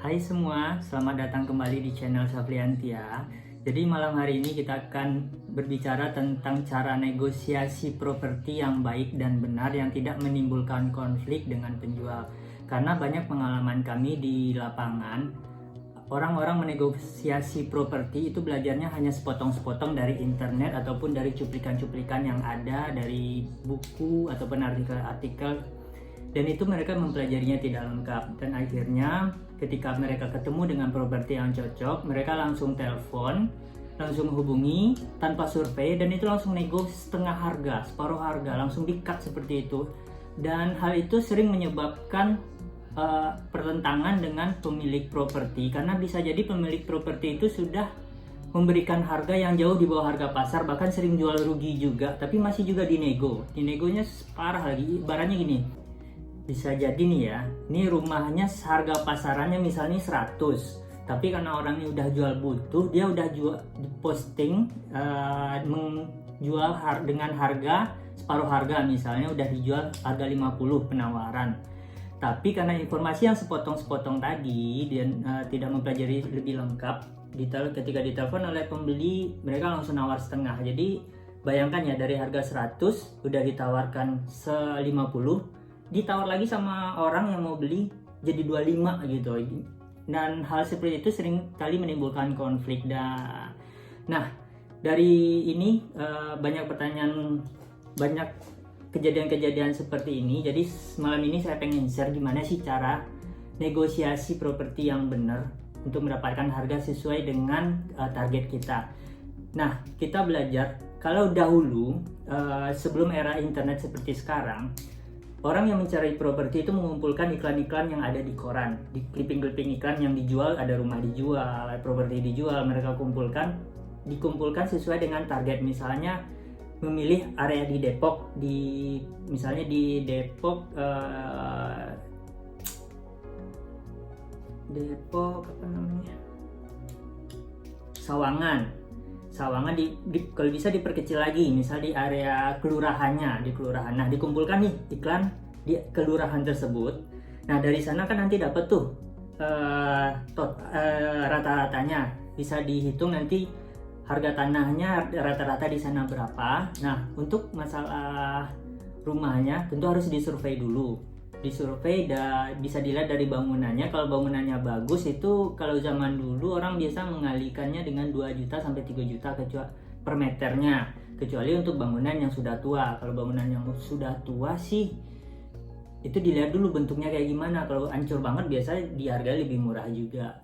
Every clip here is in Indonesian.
Hai semua, selamat datang kembali di channel Safliantia. Jadi malam hari ini kita akan berbicara tentang cara negosiasi properti yang baik dan benar yang tidak menimbulkan konflik dengan penjual. Karena banyak pengalaman kami di lapangan, orang-orang menegosiasi properti itu belajarnya hanya sepotong-sepotong dari internet ataupun dari cuplikan-cuplikan yang ada dari buku ataupun artikel-artikel, dan itu mereka mempelajarinya tidak lengkap, dan akhirnya ketika mereka ketemu dengan properti yang cocok, mereka langsung telepon, langsung hubungi tanpa survei, dan itu langsung nego setengah harga, separuh harga, langsung di-cut seperti itu. Dan hal itu sering menyebabkan pertentangan dengan pemilik properti, karena bisa jadi pemilik properti itu sudah memberikan harga yang jauh di bawah harga pasar, bahkan sering jual rugi juga, tapi masih juga dinegonya parah lagi. Ibaratnya gini, bisa jadi nih ya, ini rumahnya harga pasarannya misalnya 100, tapi karena orangnya udah jual butuh, dia udah jual posting menjual dengan harga separuh harga, misalnya udah dijual harga 50 penawaran. Tapi karena informasi yang sepotong-sepotong tadi dan tidak mempelajari lebih lengkap, ketika ditelepon oleh pembeli, mereka langsung nawar setengah. Jadi bayangkan ya, dari harga 100 udah ditawarkan 50, ditawar lagi sama orang yang mau beli jadi 25 gitu. Dan hal seperti itu sering kali menimbulkan konflik. Nah, dari ini banyak pertanyaan, banyak kejadian-kejadian seperti ini. Jadi malam ini saya pengen share gimana sih cara negosiasi properti yang benar untuk mendapatkan harga sesuai dengan target kita. Nah, kita belajar kalau dahulu sebelum era internet seperti sekarang, orang yang mencari properti itu mengumpulkan iklan-iklan yang ada di koran, di clipping-clipping iklan yang dijual, ada rumah dijual, properti dijual, mereka dikumpulkan sesuai dengan target. Misalnya memilih area di Depok, misalnya di Depok apa namanya, Sawangan kalau bisa diperkecil lagi, misal di area kelurahannya, di kelurahan. Nah, dikumpulkan nih iklan di kelurahan tersebut. Nah, dari sana kan nanti dapat tuh rata-ratanya, bisa dihitung nanti harga tanahnya rata-rata di sana berapa. Nah, untuk masalah rumahnya tentu harus disurvei dulu. Bisa dilihat dari bangunannya. Kalau bangunannya bagus, itu kalau zaman dulu orang biasa mengalihkannya dengan 2 juta sampai 3 juta per meternya, kecuali untuk bangunan yang sudah tua. Kalau bangunan yang sudah tua sih itu dilihat dulu bentuknya kayak gimana. Kalau hancur banget biasa dihargai lebih murah juga.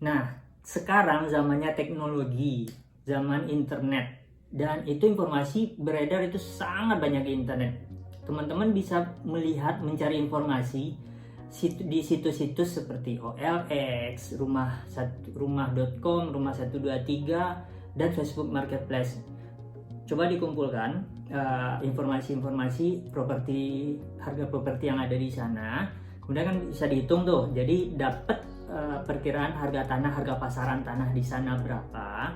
Nah, sekarang zamannya teknologi, zaman internet, dan itu informasi beredar itu sangat banyak di internet. Teman-teman bisa mencari informasi di situs-situs seperti OLX, rumah.com, rumah 123, dan Facebook Marketplace. Coba dikumpulkan informasi-informasi harga properti yang ada di sana, kemudian kan bisa dihitung tuh. Jadi dapat perkiraan harga pasaran tanah di sana berapa,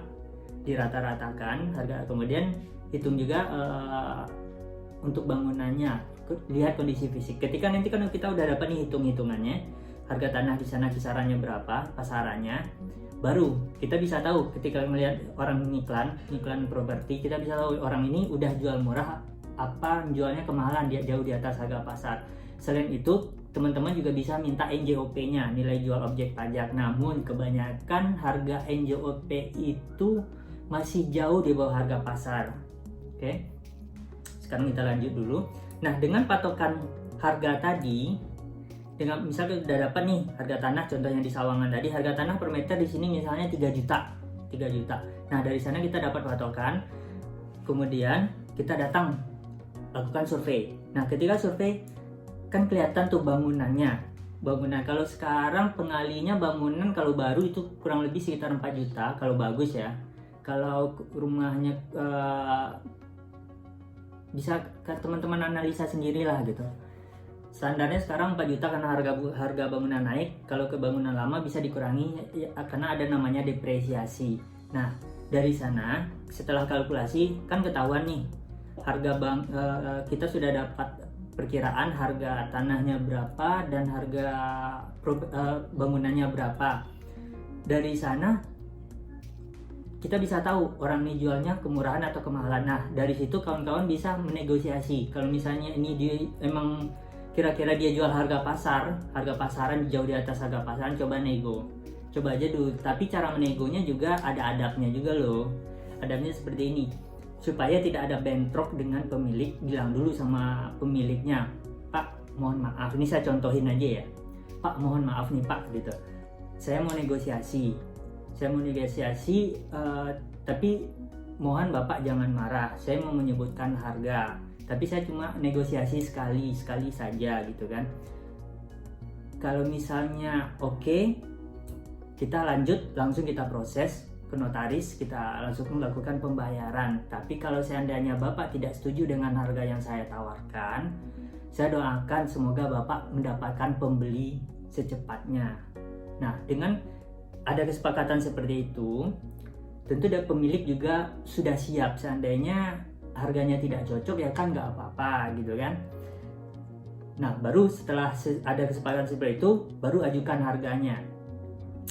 dirata-ratakan harga, kemudian hitung juga untuk bangunannya, lihat kondisi fisik. Ketika nanti kan kita udah dapat nih hitung-hitungannya, harga tanah di sana kisarannya berapa, pasarannya, baru kita bisa tahu ketika melihat orang iklan properti, kita bisa tahu orang ini udah jual murah apa jualnya kemahalan, dia jauh di atas harga pasar. Selain itu, teman-teman juga bisa minta NJOP-nya, nilai jual objek pajak. Namun kebanyakan harga NJOP itu masih jauh di bawah harga pasar. Oke. Sekarang kita lanjut dulu. Nah, dengan patokan harga tadi, dengan misalnya udah dapat nih harga tanah, contohnya di Sawangan tadi, harga tanah per meter di sini misalnya 3 juta. Nah, dari sana kita dapat patokan. Kemudian kita datang lakukan survei. Nah, ketika survei kan kelihatan tuh bangunan. Kalau sekarang pengalinya bangunan kalau baru itu kurang lebih sekitar 4 juta kalau bagus ya. Kalau rumahnya bisa teman-teman analisa sendirilah gitu. Standarnya sekarang 4 juta karena harga bangunan naik. Kalau ke bangunan lama bisa dikurangi ya, karena ada namanya depresiasi. Nah, dari sana setelah kalkulasi kan ketahuan nih harga kita sudah dapat perkiraan harga tanahnya berapa dan harga bangunannya berapa. Dari sana kita bisa tahu orang ini jualnya kemurahan atau kemahalan. Nah, dari situ kawan-kawan bisa menegosiasi. Kalau misalnya ini dia emang kira-kira dia jual harga pasaran jauh di atas harga pasaran, coba nego. Coba aja dulu. Tapi cara menegonya juga ada adabnya juga loh. Adabnya seperti ini. Supaya tidak ada bentrok dengan pemilik, bilang dulu sama pemiliknya, "Pak, mohon maaf." Ini saya contohin aja ya. "Pak, mohon maaf nih Pak," gitu. "Saya mau negosiasi, tapi mohon Bapak jangan marah. Saya mau menyebutkan harga, tapi saya cuma negosiasi sekali saja," gitu kan. Kalau misalnya oke, kita langsung kita proses ke notaris, kita langsung melakukan pembayaran. Tapi kalau seandainya Bapak tidak setuju dengan harga yang saya tawarkan, saya doakan semoga Bapak mendapatkan pembeli secepatnya. Nah, dengan ada kesepakatan seperti itu, tentu dari pemilik juga sudah siap. Seandainya harganya tidak cocok, ya kan nggak apa-apa gitu kan. Nah, baru setelah ada kesepakatan seperti itu, baru ajukan harganya.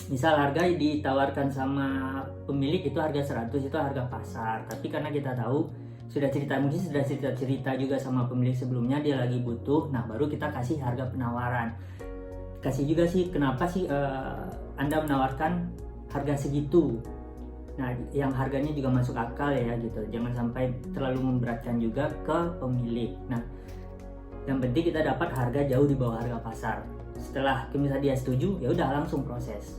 Misal harga ditawarkan sama pemilik itu harga 100, itu harga pasar. Tapi karena kita tahu mungkin sudah cerita juga sama pemilik sebelumnya, dia lagi butuh. Nah, baru kita kasih harga penawaran. Kasih juga sih, kenapa sih Anda menawarkan harga segitu. Nah, yang harganya juga masuk akal ya gitu. Jangan sampai terlalu memberatkan juga ke pemilik. Nah, yang penting kita dapat harga jauh di bawah harga pasar. Setelah misalnya dia setuju, ya udah langsung proses.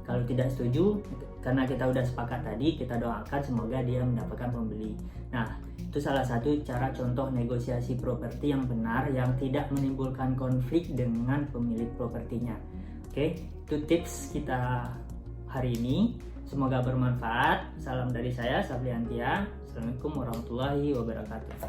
Kalau tidak setuju, karena kita udah sepakat tadi, kita doakan semoga dia mendapatkan pembeli. Nah, itu salah satu cara contoh negosiasi properti yang benar, yang tidak menimbulkan konflik dengan pemilik propertinya. Oke, itu tips kita hari ini. Semoga bermanfaat. Salam dari saya, Sapliantia. Assalamualaikum warahmatullahi wabarakatuh.